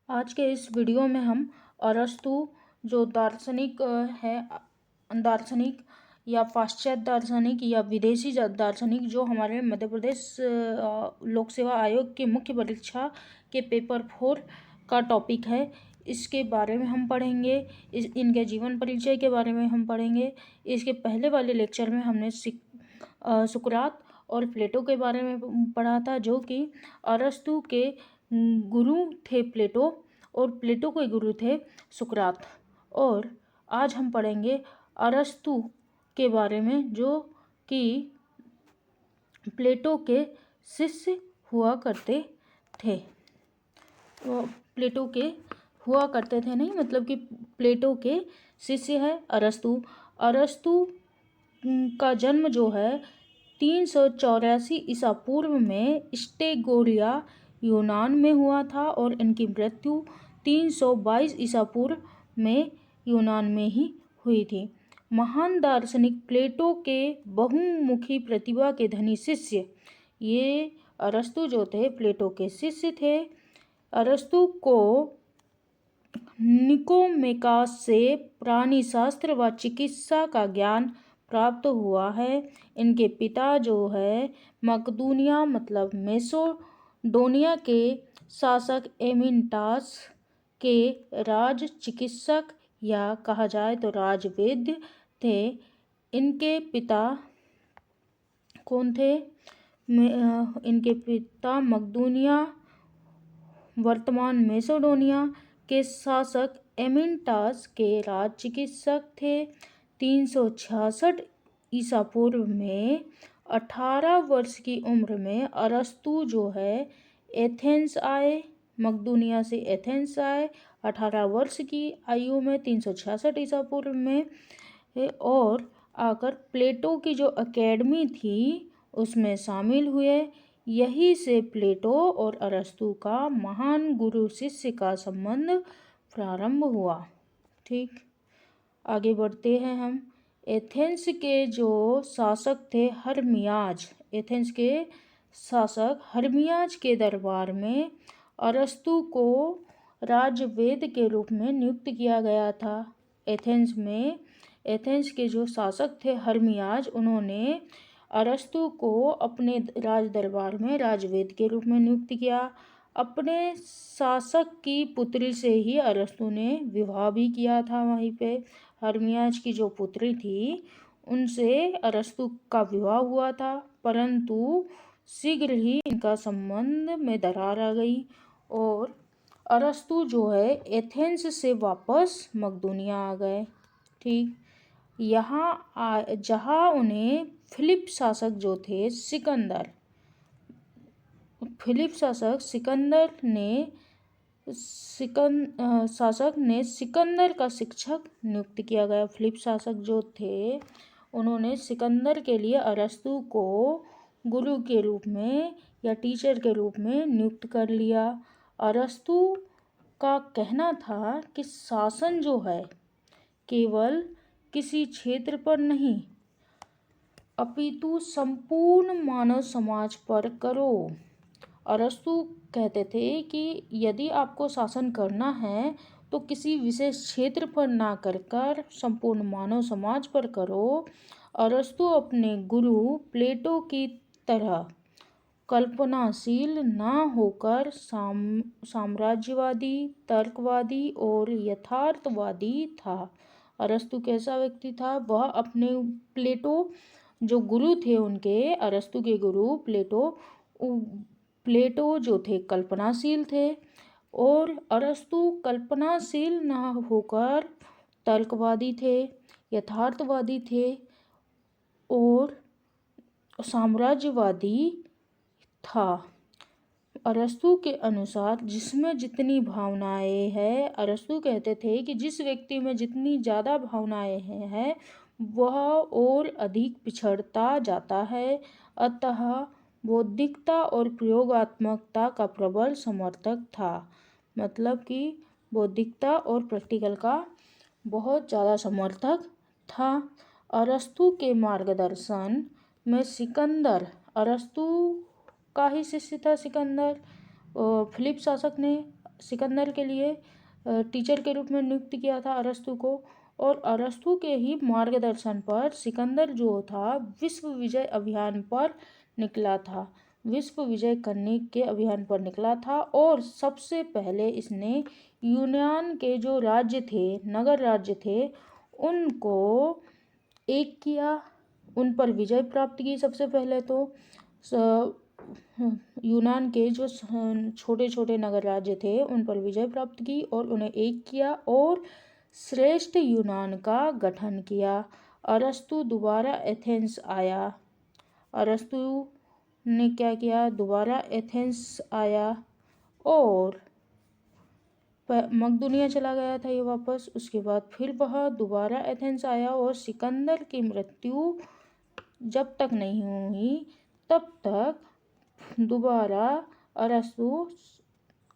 आज के इस वीडियो में हम अरस्तु जो दार्शनिक दार्शनिक या पाश्चात्य दार्शनिक या विदेशी दार्शनिक जो हमारे मध्य प्रदेश लोक सेवा आयोग के मुख्य परीक्षा के पेपर 4 का टॉपिक है, इसके बारे में हम पढ़ेंगे। इनके जीवन परिचय के बारे में हम पढ़ेंगे। इसके पहले वाले लेक्चर में हमने सुकरात और प्लेटो के बारे में पढ़ा था, जो कि अरस्तु के गुरु थे प्लेटो और प्लेटो के गुरु थे सुकरात। और आज हम पढ़ेंगे अरस्तु के बारे में, जो कि प्लेटो के शिष्य हुआ करते थे। वो प्लेटो के हुआ करते थे नहीं, मतलब कि प्लेटो के शिष्य है अरस्तु। अरस्तु का जन्म जो है 384 ईसा पूर्व में स्टेगोरिया यूनान में हुआ था और इनकी मृत्यु 322 ईसा पूर्व में यूनान में ही हुई थी। महान दार्शनिक प्लेटो के बहुमुखी प्रतिभा के धनी शिष्य ये अरस्तु जो थे प्लेटो के शिष्य थे। अरस्तु को निकोमेकास से प्राणी शास्त्र व चिकित्सा का ज्ञान प्राप्त हुआ है। इनके पिता जो है मकदूनिया मतलब मेसोडोनिया के शासक एमिनटास के राज चिकित्सक या कहा जाए तो राजवैद्य थे। इनके पिता कौन थे? इनके पिता मकदूनिया वर्तमान मेसोडोनिया के शासक एमिनटास के राज चिकित्सक थे। 366 ईसा पूर्व में 18 वर्ष की उम्र में अरस्तु जो है एथेंस आए, मकदूनिया से एथेंस आए 18 वर्ष की आयु में 366 ईसा पूर्व में, और आकर प्लेटो की जो एकेडमी थी उसमें शामिल हुए। यही से प्लेटो और अरस्तु का महान गुरु शिष्य का संबंध प्रारंभ हुआ। ठीक, आगे बढ़ते हैं हम। एथेंस के जो शासक थे हर्मियाज, एथेंस के शासक हर्मियाज के दरबार में अरस्तु को राजवेद के रूप में नियुक्त किया गया था। एथेंस के जो शासक थे हर्मियाज, उन्होंने अरस्तु को अपने राज दरबार में राजवेद के रूप में नियुक्त किया। अपने शासक की पुत्री से ही अरस्तु ने विवाह भी किया था। वहीं पे हर्मियाज की जो पुत्री थी उनसे अरस्तु का विवाह हुआ था, परंतु शीघ्र ही इनका संबंध में दरार आ गई और अरस्तु जो है एथेंस से वापस मकदूनिया आ गए। ठीक, जहाँ उन्हें फिलिप शासक जो थे सिकंदर का शिक्षक नियुक्त किया गया। फिलिप शासक जो थे उन्होंने सिकंदर के लिए अरस्तु को गुरु के रूप में या टीचर के रूप में नियुक्त कर लिया। अरस्तु का कहना था कि शासन जो है केवल किसी क्षेत्र पर नहीं अपितु संपूर्ण मानव समाज पर करो। अरस्तु कहते थे कि यदि आपको शासन करना है तो किसी विशेष क्षेत्र पर ना कर संपूर्ण मानव समाज पर करो। अरस्तु अपने गुरु प्लेटो की तरह कल्पनाशील ना होकर साम्राज्यवादी, तर्कवादी और यथार्थवादी था। अरस्तु कैसा व्यक्ति था? वह अपने प्लेटो जो गुरु थे उनके, अरस्तु के गुरु प्लेटो जो थे कल्पनाशील थे और अरस्तु कल्पनाशील ना होकर तर्कवादी थे, यथार्थवादी थे और साम्राज्यवादी था। अरस्तु के अनुसार जिसमें जितनी भावनाएं हैं, अरस्तु कहते थे कि जिस व्यक्ति में जितनी ज़्यादा भावनाएं हैं वह और अधिक पिछड़ता जाता है। अतः बौद्धिकता और प्रयोगात्मकता का प्रबल समर्थक था। मतलब कि बौद्धिकता और प्रैक्टिकल का बहुत ज़्यादा समर्थक था। अरस्तु के मार्गदर्शन में सिकंदर, अरस्तु का ही शिष्य था सिकंदर, फिलिप शासक ने सिकंदर के लिए टीचर के रूप में नियुक्त किया था अरस्तु को, और अरस्तु के ही मार्गदर्शन पर सिकंदर जो था विश्व विजय अभियान पर निकला था, विश्व विजय करने के अभियान पर निकला था। और सबसे पहले इसने यूनान के जो राज्य थे, नगर राज्य थे, उनको एक किया, उन पर विजय प्राप्त की। सबसे पहले तो यूनान के जो छोटे छोटे नगर राज्य थे उन पर विजय प्राप्त की और उन्हें एक किया और श्रेष्ठ यूनान का गठन किया। अरस्तु दोबारा एथेंस आया। अरस्तु ने क्या किया, दोबारा एथेंस आया और मकदूनिया चला गया था ये वापस। उसके बाद फिर वह दोबारा एथेंस आया और सिकंदर की मृत्यु जब तक नहीं हुई तब तक दोबारा अरस्तु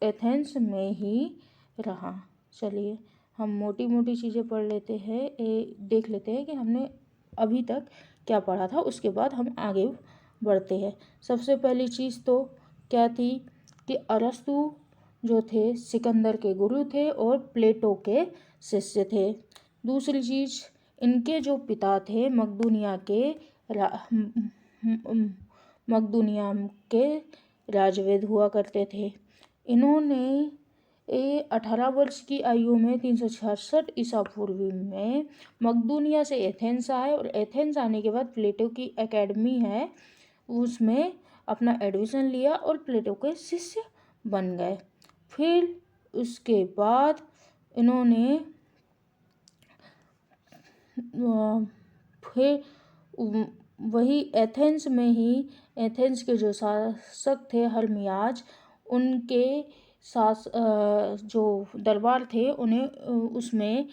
एथेंस में ही रहा। चलिए हम मोटी मोटी चीज़ें पढ़ लेते हैं, देख लेते हैं कि हमने अभी तक क्या पढ़ा था, उसके बाद हम आगे बढ़ते हैं। सबसे पहली चीज़ तो क्या थी कि अरस्तु जो थे सिकंदर के गुरु थे और प्लेटो के शिष्य थे। दूसरी चीज़, इनके जो पिता थे मकदूनिया के राजवेद हुआ करते थे। इन्होंने 18 वर्ष की आयु में 366 ईसा पूर्व में मकदूनिया से एथेंस आए और एथेंस आने के बाद प्लेटो की एकेडमी है उसमें अपना एडमिशन लिया और प्लेटो के शिष्य बन गए। फिर उसके बाद इन्होंने फिर वही एथेंस में ही एथेंस के जो शासक थे हर्मियाज, उनके जो दरबार थे उन्हें उसमें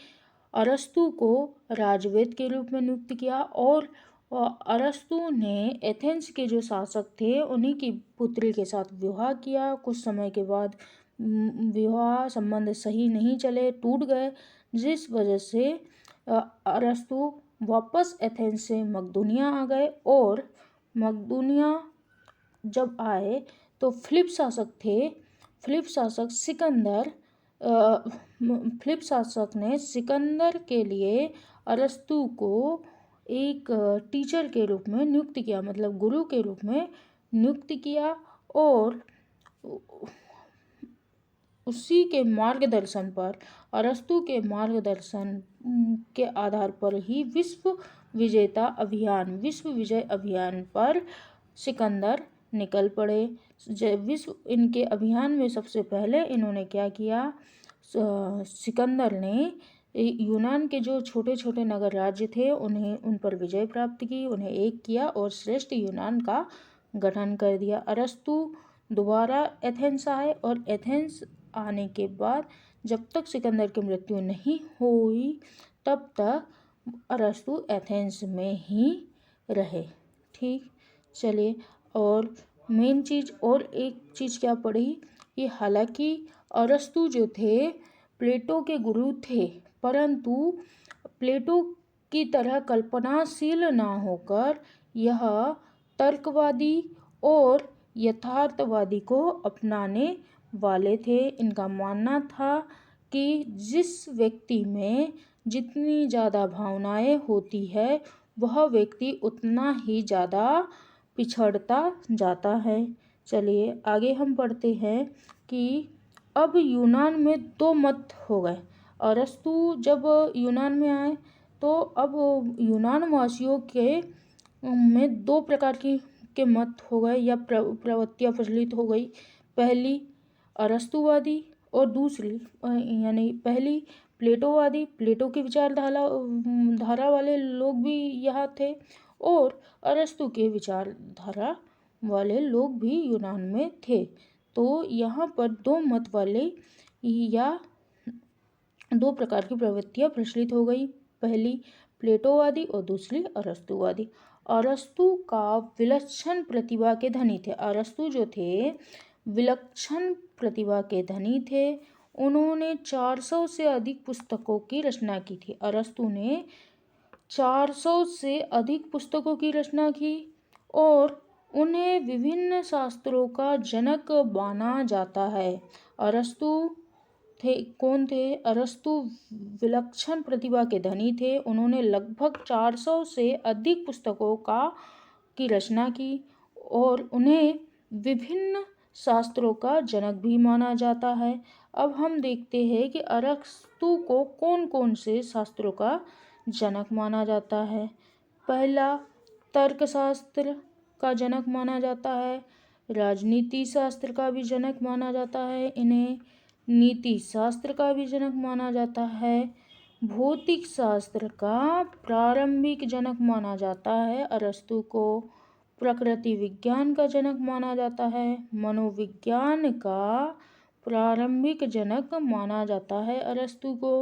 अरस्तु को राजवेद के रूप में नियुक्त किया और अरस्तु ने एथेंस के जो शासक थे उन्हीं की पुत्री के साथ विवाह किया। कुछ समय के बाद विवाह संबंध सही नहीं चले, टूट गए, जिस वजह से अरस्तु वापस एथेंस से मकदूनिया आ गए। और मकदूनिया जब आए तो फिलिप शासक ने सिकंदर के लिए अरस्तु को एक टीचर के रूप में नियुक्त किया, मतलब गुरु के रूप में नियुक्त किया और उसी के मार्गदर्शन पर, अरस्तु के मार्गदर्शन के आधार पर ही विश्व विजय अभियान पर सिकंदर निकल पड़े। इनके अभियान में सबसे पहले इन्होंने क्या किया, सिकंदर ने यूनान के जो छोटे छोटे नगर राज्य थे उन पर विजय प्राप्त की, उन्हें एक किया और श्रेष्ठ यूनान का गठन कर दिया। अरस्तु दोबारा एथेंस आए और एथेंस आने के बाद जब तक सिकंदर की मृत्यु नहीं हुई तब तक अरस्तु एथेंस में ही रहे। ठीक, चलिए, और मेन चीज़ और एक चीज़ क्या पढ़ी कि हालांकि अरस्तु जो थे प्लेटो के गुरु थे, परंतु प्लेटो की तरह कल्पनाशील ना होकर यह तर्कवादी और यथार्थवादी को अपनाने वाले थे। इनका मानना था कि जिस व्यक्ति में जितनी ज़्यादा भावनाएं होती है वह व्यक्ति उतना ही ज़्यादा पिछड़ता जाता है। चलिए आगे हम पढ़ते हैं कि अब यूनान में दो मत हो गए। अरस्तु जब यूनान में आए तो अब यूनान वासियों के में दो प्रकार के मत हो गए या प्रवृत्तियाँ प्रचलित हो गई। पहली अरस्तुवादी और दूसरी यानी पहली प्लेटोवादी, प्लेटो की विचारधारा वाले लोग भी यहाँ थे और अरस्तु के विचारधारा वाले लोग भी यूनान में थे। तो यहाँ पर दो मत वाले या दो प्रकार की प्रवृत्तियाँ प्रचलित हो गई, पहली प्लेटोवादी और दूसरी अरस्तुवादी। अरस्तु का विलक्षण प्रतिभा के धनी थे। अरस्तु जो थे विलक्षण प्रतिभा के धनी थे। उन्होंने 400 से अधिक पुस्तकों की रचना की थी। अरस्तु ने 400 से अधिक पुस्तकों की रचना की और उन्हें विभिन्न शास्त्रों का जनक माना जाता है। अरस्तु कौन थे? अरस्तु विलक्षण प्रतिभा के धनी थे। उन्होंने लगभग 400 से अधिक पुस्तकों की रचना की और उन्हें विभिन्न शास्त्रों का जनक भी माना जाता है। अब हम देखते हैं कि अरस्तु को कौन कौन से शास्त्रों का जनक माना जाता है। पहला, तर्कशास्त्र का जनक माना जाता है। राजनीति शास्त्र का भी जनक माना जाता है। इन्हें नीति शास्त्र का भी जनक माना जाता है। भौतिक शास्त्र का प्रारंभिक जनक माना जाता है अरस्तु को। प्रकृति विज्ञान का जनक माना जाता है। मनोविज्ञान का प्रारंभिक जनक माना जाता है अरस्तु को।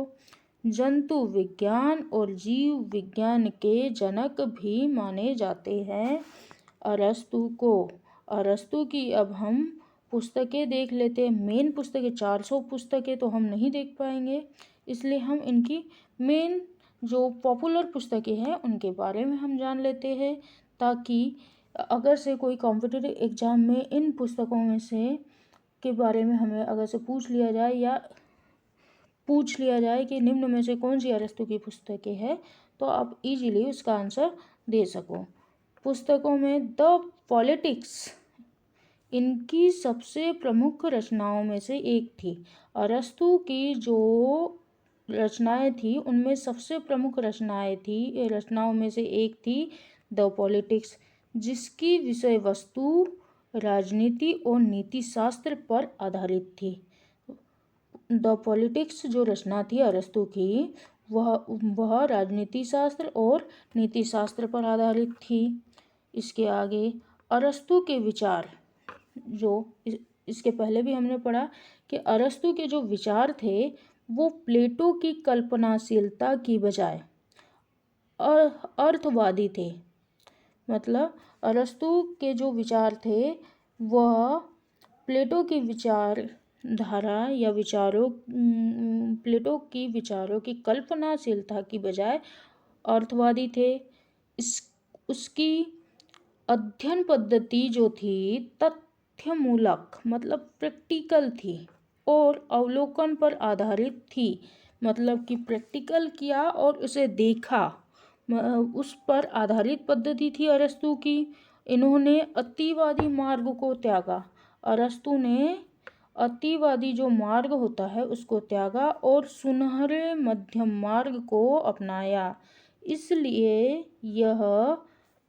जंतु विज्ञान और जीव विज्ञान के जनक भी माने जाते हैं अरस्तु को। अरस्तु की अब हम पुस्तकें देख लेते हैं। मेन पुस्तकें 400 पुस्तकें तो हम नहीं देख पाएंगे, इसलिए हम इनकी मेन जो पॉपुलर पुस्तकें हैं उनके बारे में हम जान लेते हैं, ताकि अगर से कोई कॉम्पिटिटिव एग्जाम में इन पुस्तकों में से के बारे में हमें अगर से पूछ लिया जाए या पूछ लिया जाए कि निम्न में से कौन सी अरस्तु की पुस्तकें हैं, तो आप इजीली उसका आंसर दे सको। पुस्तकों में द पॉलिटिक्स इनकी सबसे प्रमुख रचनाओं में से एक थी। अरस्तु की जो रचनाएं थी उनमें सबसे प्रमुख रचनाओं में से एक थी द पॉलिटिक्स, जिसकी विषय वस्तु राजनीति और नीति शास्त्र पर आधारित थी। द पॉलिटिक्स जो रचना थी अरस्तु की वह राजनीति शास्त्र और नीति शास्त्र पर आधारित थी। इसके आगे अरस्तु के विचार, जो इसके पहले भी हमने पढ़ा कि अरस्तु के जो विचार थे वो प्लेटो की कल्पनाशीलता की बजाय अर्थवादी थे। मतलब अरस्तु के जो विचार थे वह प्लेटो की विचारधारा या प्लेटो की विचारों की कल्पनाशीलता की बजाय अर्थवादी थे। उसकी अध्ययन पद्धति जो थी तथ्यमूलक मतलब प्रैक्टिकल थी और अवलोकन पर आधारित थी। मतलब कि प्रैक्टिकल किया और उसे देखा, उस पर आधारित पद्धति थी अरस्तु की। इन्होंने अतिवादी मार्ग को त्यागा। अरस्तु ने अतिवादी जो मार्ग होता है उसको त्यागा और सुनहरे मध्यम मार्ग को अपनाया। इसलिए यह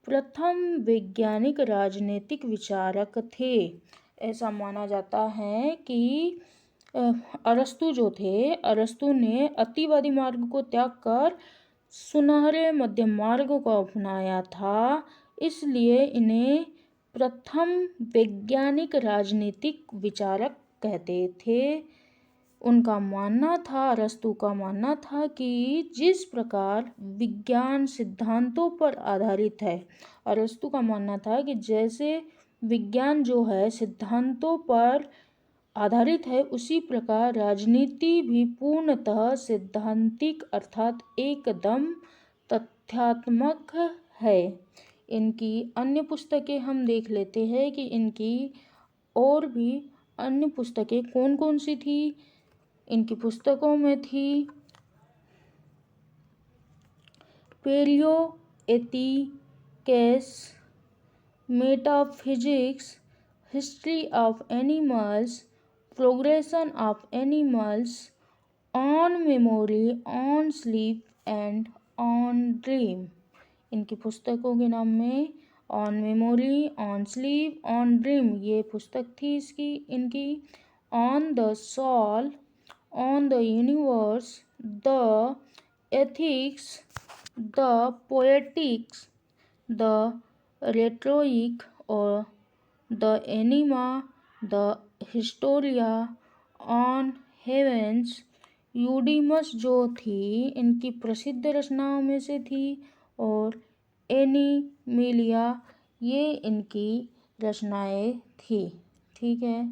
प्रथम वैज्ञानिक राजनीतिक विचारक थे। ऐसा माना जाता है कि अरस्तु जो थे, अरस्तु ने अतिवादी मार्ग को त्याग कर सुनहरे मध्यम मार्ग को अपनाया था, इसलिए इन्हें प्रथम वैज्ञानिक राजनीतिक विचारक कहते थे। उनका मानना था, अरस्तु का मानना था कि जिस प्रकार विज्ञान सिद्धांतों पर आधारित है, अरस्तु का मानना था कि जैसे विज्ञान जो है सिद्धांतों पर आधारित है, उसी प्रकार राजनीति भी पूर्णतः सिद्धांतिक अर्थात एकदम तथ्यात्मक है। इनकी अन्य पुस्तकें हम देख लेते हैं कि इनकी और भी अन्य पुस्तकें कौन कौन सी थी। इनकी पुस्तकों में थी paleo ethics, metaphysics, history of animals, progression of animals, on memory, on sleep and on dream. इनकी पुस्तकों के नाम में on memory, on sleep, on dream ये पुस्तक थी इनकी। On the soul, on the universe, the ethics, the poetics, the rhetoric और the anima, the historia, on heavens, Eudemus जो थी इनकी प्रसिद्ध रचनाओं में से थी, और एनिमिलिया ये इनकी रचनाएं थी। ठीक है,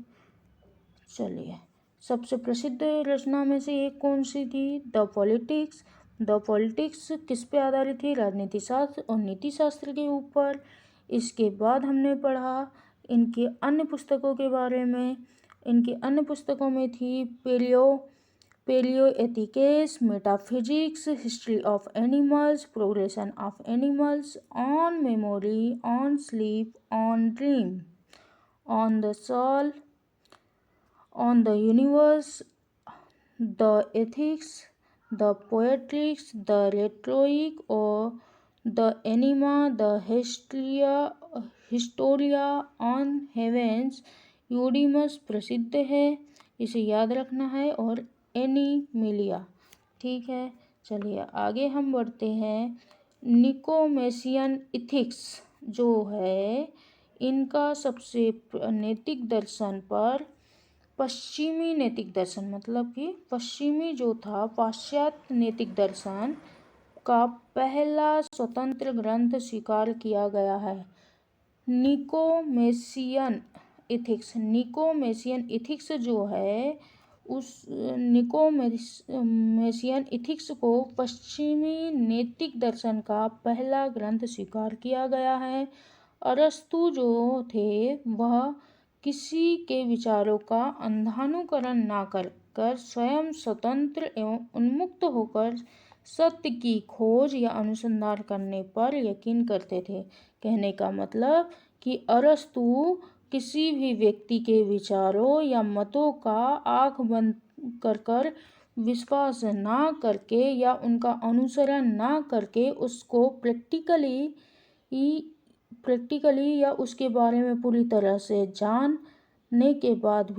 चलिए सबसे प्रसिद्ध रचना में से एक कौन सी थी? The politics. द पॉलिटिक्स किस पे आधारित थी? राजनीति शास्त्र और नीति शास्त्र के ऊपर। इसके बाद हमने पढ़ा इनकी अन्य पुस्तकों के बारे में। इनकी अन्य पुस्तकों में थी paleo paleoethics, metaphysics, history of animals, progression of animals, on memory, on sleep, on dream, on the soul, on the universe, the ethics, the poetics, the rhetoric और the anima, the historia on heavens. Eudemus प्रसिद्ध है, इसे याद रखना है, और एनीमिलिया। ठीक है, चलिए आगे हम बढ़ते हैं। निकोमेशियन इथिक्स जो है, इनका सबसे नैतिक दर्शन पर पश्चिमी नैतिक दर्शन, मतलब कि पश्चिमी जो था पाश्चात्य नैतिक दर्शन का पहला स्वतंत्र ग्रंथ स्वीकार किया गया है, निकोमेशियन इथिक्स जो है, उस निकोमेशियन इथिक्स को पश्चिमी नैतिक दर्शन का पहला ग्रंथ स्वीकार किया गया है। अरस्तु जो थे वह किसी के विचारों का अंधानुकरण ना कर स्वयं स्वतंत्र एवं उन्मुक्त होकर सत्य की खोज या अनुसंधान करने पर यकीन करते थे। कहने का मतलब कि अरस्तु किसी भी व्यक्ति के विचारों या मतों का आंख बंद कर विश्वास ना करके या उनका अनुसरण ना करके उसको प्रैक्टिकली या उसके बारे में पूरी तरह से जानने के बाद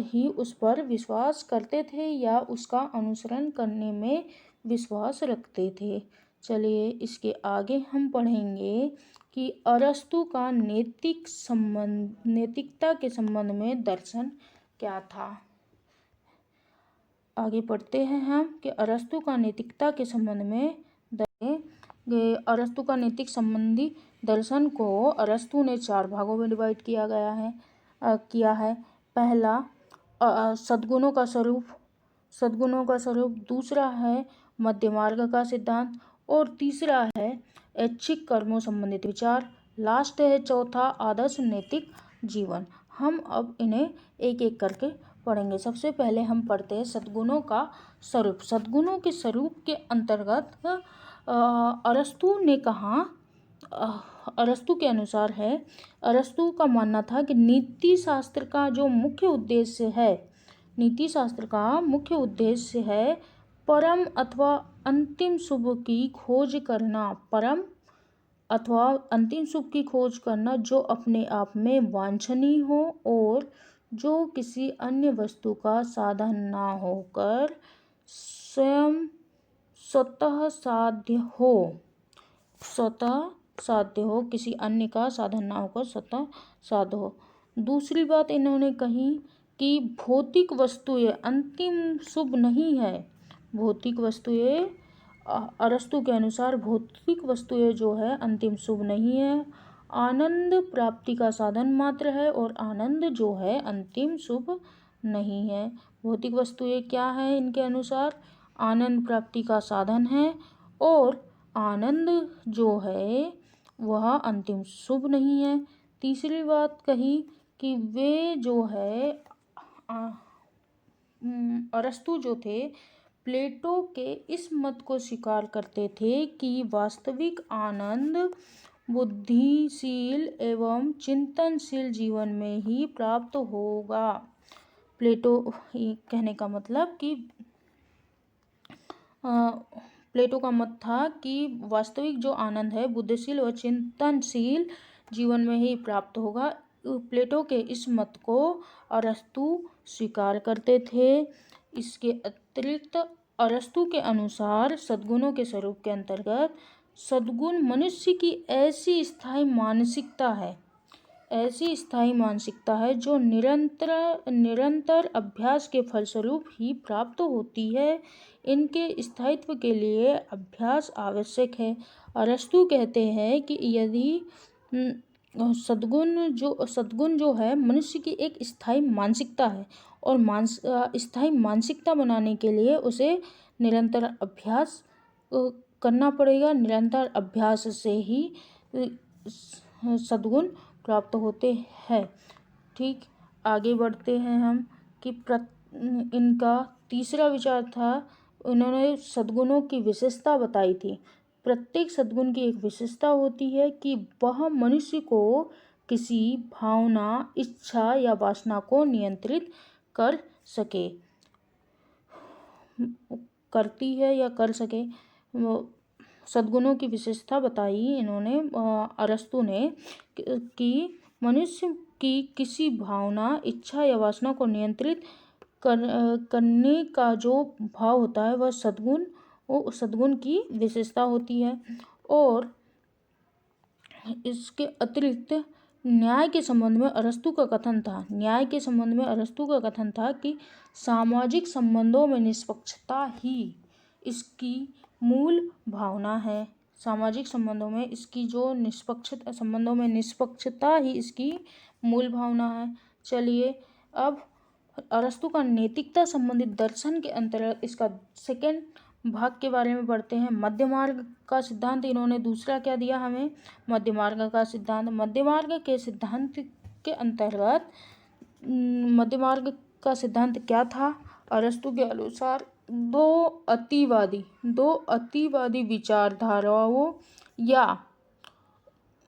ही उस पर विश्वास करते थे या उसका अनुसरण करने में विश्वास रखते थे। चलिए इसके आगे हम पढ़ेंगे कि अरस्तु का नैतिकता के संबंध में दर्शन क्या था। आगे पढ़ते हैं हम कि अरस्तु का नैतिकता के संबंध में अरस्तु का नैतिक संबंधी दर्शन को अरस्तु ने 4 भागों में डिवाइड किया है। पहला सद्गुणों का स्वरूप, दूसरा है मध्य मार्ग का सिद्धांत, और तीसरा है ऐच्छिक कर्मों संबंधित विचार, लास्ट है चौथा आदर्श नैतिक जीवन। हम अब इन्हें एक एक करके पढ़ेंगे। सबसे पहले हम पढ़ते हैं सद्गुणों का स्वरूप। सद्गुणों के स्वरूप के अंतर्गत अरस्तु के अनुसार है, अरस्तु का मानना था कि नीति शास्त्र का मुख्य उद्देश्य है परम अथवा अंतिम शुभ की खोज करना, जो अपने आप में वांछनीय हो और जो किसी अन्य वस्तु का साधन ना होकर स्वतः साध्य हो, किसी अन्य का साधन ना होकर स्वतः साध्य हो। दूसरी बात इन्होंने कही कि भौतिक वस्तुएं अंतिम शुभ नहीं है। अरस्तु के अनुसार भौतिक वस्तुएं जो है अंतिम शुभ नहीं है, आनंद प्राप्ति का साधन मात्र है, और आनंद जो है अंतिम शुभ नहीं है। भौतिक वस्तुएं क्या है इनके अनुसार? आनंद प्राप्ति का साधन है, और आनंद जो है वह अंतिम शुभ नहीं है। तीसरी बात कही कि वे जो है अरस्तु जो थे प्लेटो के इस मत को स्वीकार करते थे कि वास्तविक आनंद बुद्धिशील एवं चिंतनशील जीवन में ही प्राप्त होगा। प्लेटो कहने का मतलब कि प्लेटो का मत था कि वास्तविक जो आनंद है बुद्धिशील और चिंतनशील जीवन में ही प्राप्त होगा। प्लेटो के इस मत को अरस्तु स्वीकार करते थे। इसके अतिरिक्त अरस्तु के अनुसार सद्गुणों के स्वरूप के अंतर्गत सद्गुण मनुष्य की ऐसी स्थायी मानसिकता है जो निरंतर अभ्यास के फलस्वरूप ही प्राप्त होती है। इनके स्थायित्व के लिए अभ्यास आवश्यक है। अरस्तु कहते हैं कि यदि सद्गुण जो है मनुष्य की एक स्थायी मानसिकता है, और स्थायी मानसिकता बनाने के लिए उसे निरंतर अभ्यास करना पड़ेगा। निरंतर अभ्यास से ही सद्गुण प्राप्त होते हैं। ठीक, आगे बढ़ते हैं हम कि इनका तीसरा विचार था, इन्होंने सद्गुणों की विशेषता बताई थी। प्रत्येक सद्गुण की एक विशेषता होती है कि वह मनुष्य को किसी भावना, इच्छा या वासना को नियंत्रित कर सके, करती है या कर सके। सद्गुणों की विशेषता बताई इन्होंने, अरस्तु ने, कि मनुष्य की किसी भावना, इच्छा या वासना को नियंत्रित करने का जो भाव होता है वह सद्गुण की विशेषता होती है। और इसके अतिरिक्त न्याय के संबंध में अरस्तु का कथन था कि सामाजिक संबंधों में निष्पक्षता ही इसकी मूल भावना है। सामाजिक संबंधों में इसकी जो निष्पक्षता ही इसकी मूल भावना है। चलिए अब अरस्तु का नैतिकता संबंधित दर्शन के अंतर्गत इसका सेकेंड भाग के बारे में पढ़ते हैं। मध्य मार्ग का सिद्धांत इन्होंने दूसरा क्या दिया हमें, मध्य मार्ग का सिद्धांत। मध्य मार्ग के सिद्धांत के अंतर्गत मध्य मार्ग का सिद्धांत क्या था? अरस्तु के अनुसार दो अतिवादी विचारधाराओं या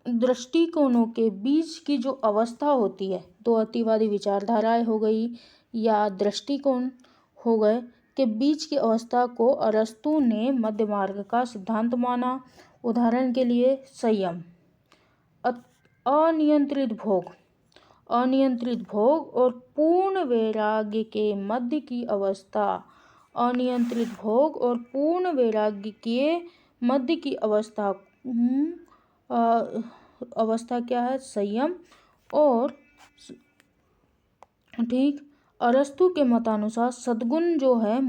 दृष्टिकोणों के बीच की जो अवस्था होती है, दो अतिवादी विचारधाराएं हो गई या दृष्टिकोण हो गए के बीच की अवस्था को अरस्तु ने मध्य मार्ग का सिद्धांत माना। उदाहरण के लिए संयम, अनियंत्रित भोग और पूर्ण वैराग्य के मध्य की अवस्था। अनियंत्रित भोग और पूर्ण वैराग्य के मध्य की अवस्था क्या है? संयम। और ठीक, अरस्तु के मतानुसार सद्गुण जो है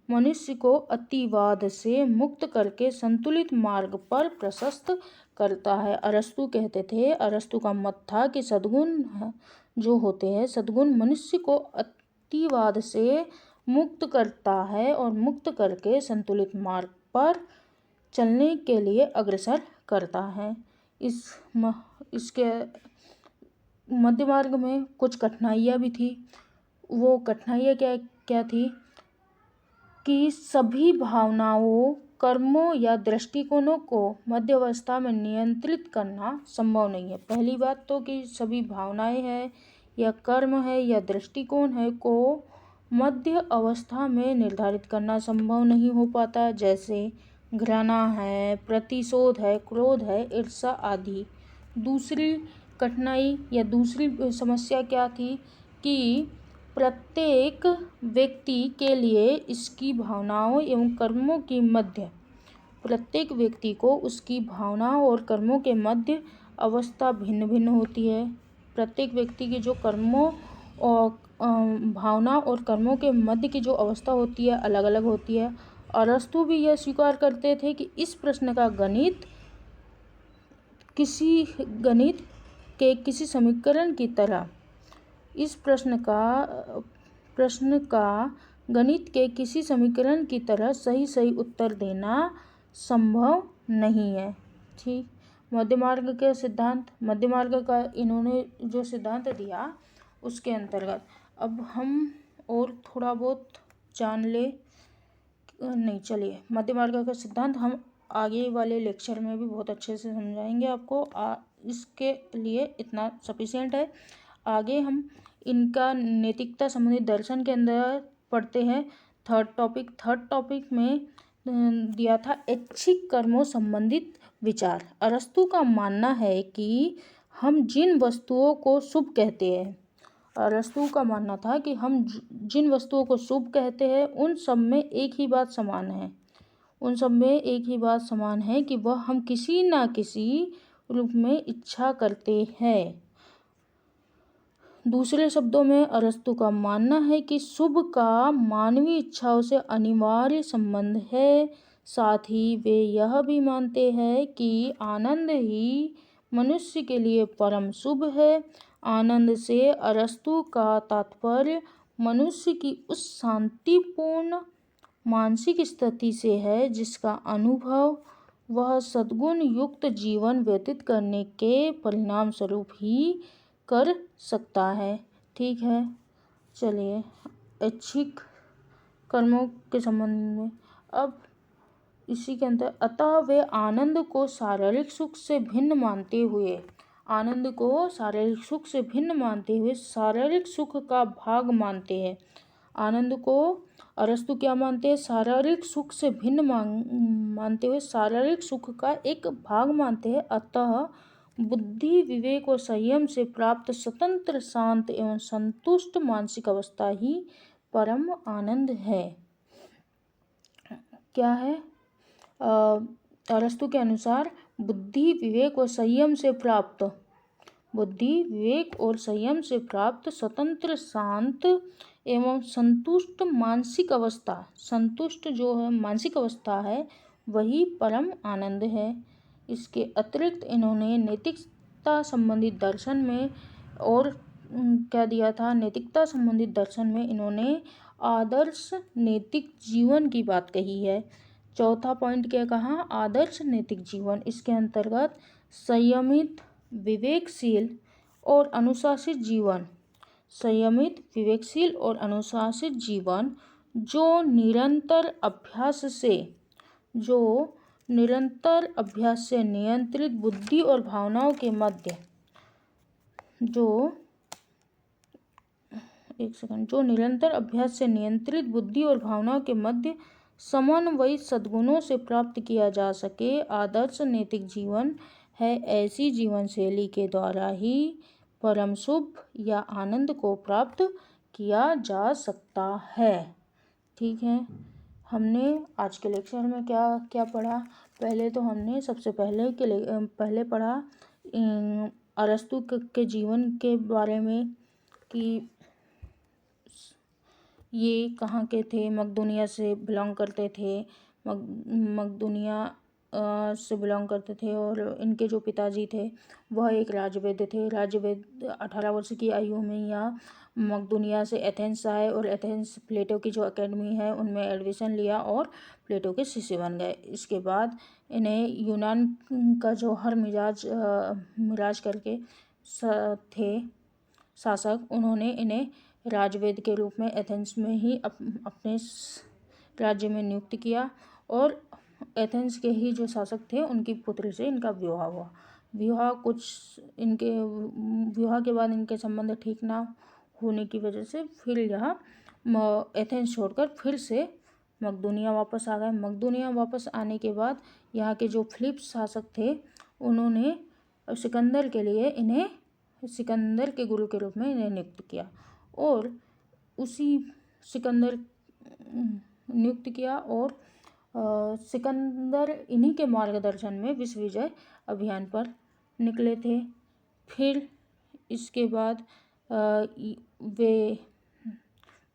मनुष्य को अतिवाद से मुक्त करके संतुलित मार्ग पर प्रशस्त करता है। अरस्तु का मत था कि सद्गुण जो होते हैं, सद्गुण मनुष्य को अतिवाद से मुक्त करता है और मुक्त करके संतुलित मार्ग पर चलने के लिए अग्रसर करता है। इसके मध्य मार्ग में कुछ कठिनाइयाँ भी थी। वो कठिनाइयाँ क्या थी कि सभी भावनाओं, कर्मों या दृष्टिकोणों को मध्य अवस्था में नियंत्रित करना संभव नहीं है। पहली बात तो कि सभी भावनाएं हैं या कर्म है या दृष्टिकोण है को मध्य अवस्था में निर्धारित करना संभव नहीं हो पाता, जैसे घृणा है, प्रतिशोध है, क्रोध है, ईर्ष्या आदि। दूसरी कठिनाई या दूसरी समस्या क्या थी कि प्रत्येक व्यक्ति के लिए इसकी भावनाओं एवं कर्मों की मध्य, प्रत्येक व्यक्ति को उसकी भावनाओं और कर्मों के मध्य अवस्था भिन्न भिन्न होती है। प्रत्येक व्यक्ति की जो कर्मों और भावना और कर्मों के मध्य की जो अवस्था होती है अलग अलग होती है। अरस्तु भी यह स्वीकार करते थे कि इस प्रश्न का गणित किसी समीकरण की तरह, इस प्रश्न का गणित के किसी समीकरण की तरह सही उत्तर देना संभव नहीं है। ठीक, मध्य मार्ग का इन्होंने जो सिद्धांत दिया उसके अंतर्गत अब हम और थोड़ा बहुत जान ले। नहीं, चलिए मध्य मार्ग का सिद्धांत हम आगे वाले लेक्चर में भी बहुत अच्छे से समझाएंगे आपको। इसके लिए इतना सफिशिएंट है। आगे हम इनका नैतिकता संबंधित दर्शन के अंदर पढ़ते हैं। थर्ड टॉपिक में दिया था ऐच्छिक कर्मों संबंधित विचार। अरस्तु का मानना है कि हम जिन वस्तुओं को शुभ कहते हैं, अरस्तु का मानना था कि हम जिन वस्तुओं को शुभ कहते हैं उन सब में एक ही बात समान है कि वह हम किसी ना किसी रूप में इच्छा करते हैं। दूसरे शब्दों में अरस्तु का मानना है कि शुभ का मानवीय इच्छाओं से अनिवार्य संबंध है। साथ ही वे यह भी मानते हैं कि आनंद ही मनुष्य के लिए परम शुभ है। आनंद से अरस्तु का तात्पर्य मनुष्य की उस शांतिपूर्ण मानसिक स्थिति से है जिसका अनुभव वह सद्गुण युक्त जीवन व्यतीत करने के परिणाम स्वरूप ही कर सकता है। ठीक है, चलिए ऐच्छिक कर्मों के संबंध में। अब इसी के अंदर अतः वे आनंद को शारीरिक सुख से भिन्न मानते हुए शारीरिक सुख का भाग मानते हैं। आनंद को अरस्तु क्या मानते हैं? शारीरिक सुख से भिन्न मानते हुए शारीरिक सुख का एक भाग मानते हैं। अतः बुद्धि, विवेक और संयम से प्राप्त स्वतंत्र, शांत एवं संतुष्ट मानसिक अवस्था ही परम आनंद है। क्या है? अरस्तु के अनुसार बुद्धि, विवेक और संयम से प्राप्त स्वतंत्र, शांत एवं संतुष्ट मानसिक अवस्था, संतुष्ट जो है मानसिक अवस्था है, वही परम आनंद है। इसके अतिरिक्त इन्होंने नैतिकता संबंधित दर्शन में और क्या दिया था? नैतिकता संबंधित दर्शन में इन्होंने आदर्श नैतिक जीवन की बात कही है। चौथा पॉइंट क्या कहा? आदर्श नैतिक जीवन। इसके अंतर्गत संयमित, विवेकशील और अनुशासित जीवन, जो निरंतर अभ्यास से नियंत्रित बुद्धि और भावनाओं के मध्य समन्वयित सद्गुणों से प्राप्त किया जा सके, आदर्श नैतिक जीवन है। ऐसी जीवन शैली के द्वारा ही परम शुभ या आनंद को प्राप्त किया जा सकता है। ठीक है, हमने आज के लेक्चर में क्या क्या पढ़ा? पहले तो हमने सबसे पहले पढ़ा अरस्तु के जीवन के बारे में कि ये कहाँ के थे? मकदूनिया से बिलोंग करते थे। और इनके जो पिताजी थे वह एक राजवैद्य थे। राजवैद्य 18 वर्ष की आयु में यहाँ मकदूनिया से एथेंस आए और एथेंस प्लेटो की जो एकेडमी है उनमें एडमिशन लिया और प्लेटो के शिष्य बन गए। इसके बाद इन्हें यूनान का जो हर मिराज करके थे शासक, उन्होंने इन्हें राजवैद्य के रूप में एथेंस में ही अपने राज्य में नियुक्त किया और एथेंस के ही जो शासक थे उनकी पुत्री से इनका विवाह हुआ। विवाह के बाद इनके संबंध ठीक ना होने की वजह से फिर यह एथेंस छोड़कर फिर से मकदूनिया वापस आ गए। मकदूनिया वापस आने के बाद यहाँ के जो फिलिप्स शासक थे उन्होंने सिकंदर के गुरु के रूप में इन्हें नियुक्त किया और सिकंदर इन्हीं के मार्गदर्शन में विश्व विजय अभियान पर निकले थे। फिर इसके बाद वे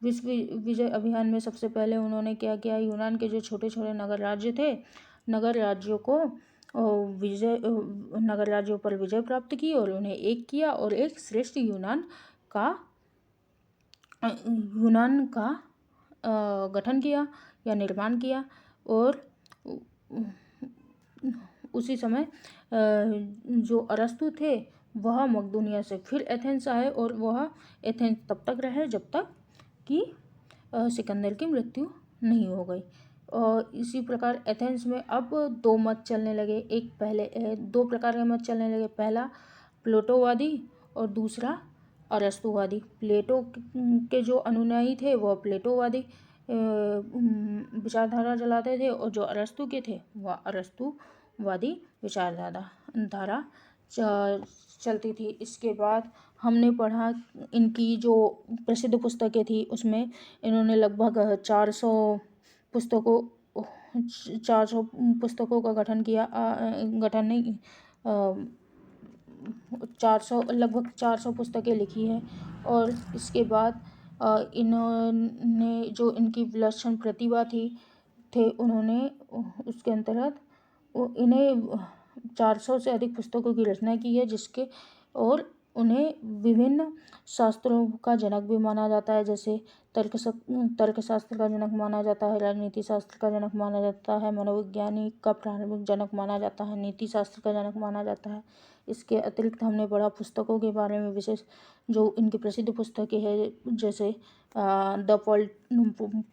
विश्व विजय अभियान में सबसे पहले उन्होंने क्या किया? यूनान के जो छोटे छोटे नगर राज्य थे, नगर राज्यों पर विजय प्राप्त की और उन्हें एक किया और एक श्रेष्ठ यूनान का गठन किया या निर्माण किया। और उसी समय जो अरस्तु थे वह मकदूनिया से फिर एथेंस आए और वह एथेंस तब तक रहे जब तक कि सिकंदर की मृत्यु नहीं हो गई। और इसी प्रकार एथेंस में अब दो मत चलने लगे। दो प्रकार के मत चलने लगे। पहला प्लेटोवादी और दूसरा अरस्तुवादी। प्लेटो के जो अनुयायी थे वह प्लेटोवादी विचारधारा चलाते थे और जो अरस्तु के थे वह अरस्तुवादी विचारधारा चलती थी। इसके बाद हमने पढ़ा इनकी जो प्रसिद्ध पुस्तकें थी उसमें इन्होंने लगभग 400 पुस्तकों का गठन किया। लगभग 400 पुस्तकें लिखी है। और इसके बाद इन्होंने जो इनकी विलक्षण प्रतिभा थे उन्होंने उसके अंतर्गत इन्हें 400 से अधिक पुस्तकों की रचना की है, जिसके और उन्हें विभिन्न शास्त्रों का जनक भी माना जाता है, जैसे तर्कशास्त्र का जनक माना जाता है, राजनीति शास्त्र का जनक माना जाता है, मनोविज्ञानी का प्रारंभिक जनक माना जाता है, नीति शास्त्र का जनक माना जाता है। इसके अतिरिक्त हमने पढ़ा पुस्तकों के बारे में, विशेष जो इनकी प्रसिद्ध पुस्तकें हैं, जैसे द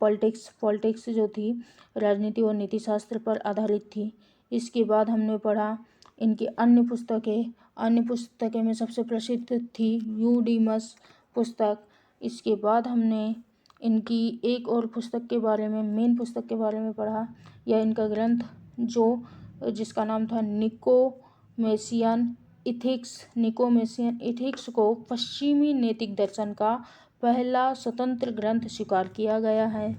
पॉलिटिक्स जो थी राजनीति और नीति शास्त्र पर आधारित थी। इसके बाद हमने पढ़ा इनकी अन्य पुस्तकें में सबसे प्रसिद्ध थी यूडीमस पुस्तक। इसके बाद हमने इनकी एक और पुस्तक के बारे में, मेन पुस्तक के बारे में पढ़ा, या इनका ग्रंथ जिसका नाम था निकोमेशियन इथिक्स को पश्चिमी नैतिक दर्शन का पहला स्वतंत्र ग्रंथ स्वीकार किया गया है।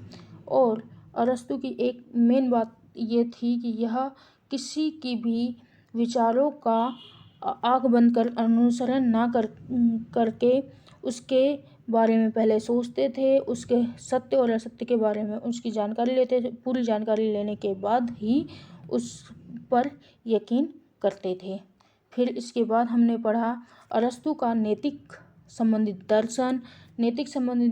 और अरस्तु की एक मेन बात ये थी कि यह किसी की भी विचारों का आँख बंद कर अनुसरण ना करके उसके बारे में पहले सोचते थे, उसके सत्य और असत्य के बारे में उसकी जानकारी लेते थे, पूरी जानकारी लेने के बाद ही उस पर यकीन करते थे। फिर इसके बाद हमने पढ़ा अरस्तु का नैतिक संबंधित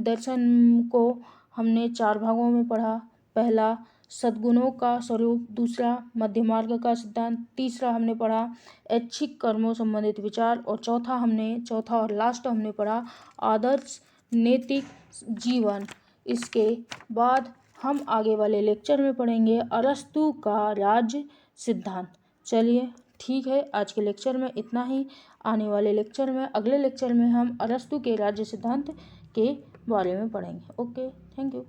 दर्शन को हमने 4 भागों में पढ़ा। पहला सद्गुणों का स्वरूप, दूसरा मध्य मार्ग का सिद्धांत, तीसरा हमने पढ़ा ऐच्छिक कर्मों संबंधित विचार, और चौथा और लास्ट हमने पढ़ा आदर्श नैतिक जीवन। इसके बाद हम आगे वाले लेक्चर में पढ़ेंगे अरस्तु का राज्य सिद्धांत। चलिए ठीक है, आज के लेक्चर में इतना ही। आने वाले लेक्चर में, अगले लेक्चर में हम अरस्तु के राज्य सिद्धांत के बारे में पढ़ेंगे। Okay, thank you.